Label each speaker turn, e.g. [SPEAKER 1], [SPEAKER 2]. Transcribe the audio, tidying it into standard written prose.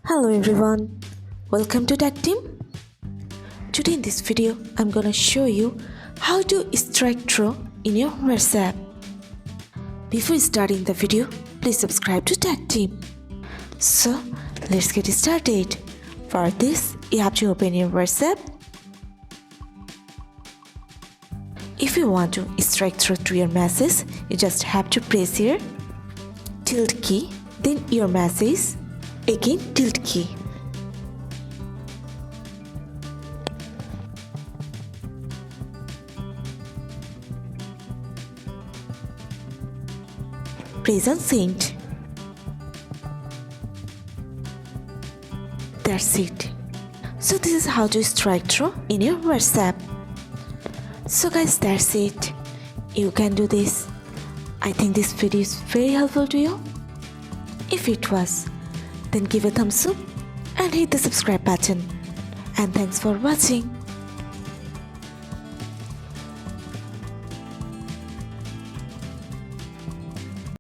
[SPEAKER 1] Hello everyone, welcome to Tactim. Today in this video, I'm gonna show you how to strike through in your WhatsApp. Before starting the video, please subscribe to Tactim. So let's get started. For this, you have to open your WhatsApp. If you want to strike through to your message, you just have to press here tilde key, then your message, again tilde key. Press on send. That's it. So this is how to strike through in your WhatsApp. So guys, that's it. You can do this. I think this video is very helpful to you. If it was, then give a thumbs up and hit the subscribe button. And thanks for watching.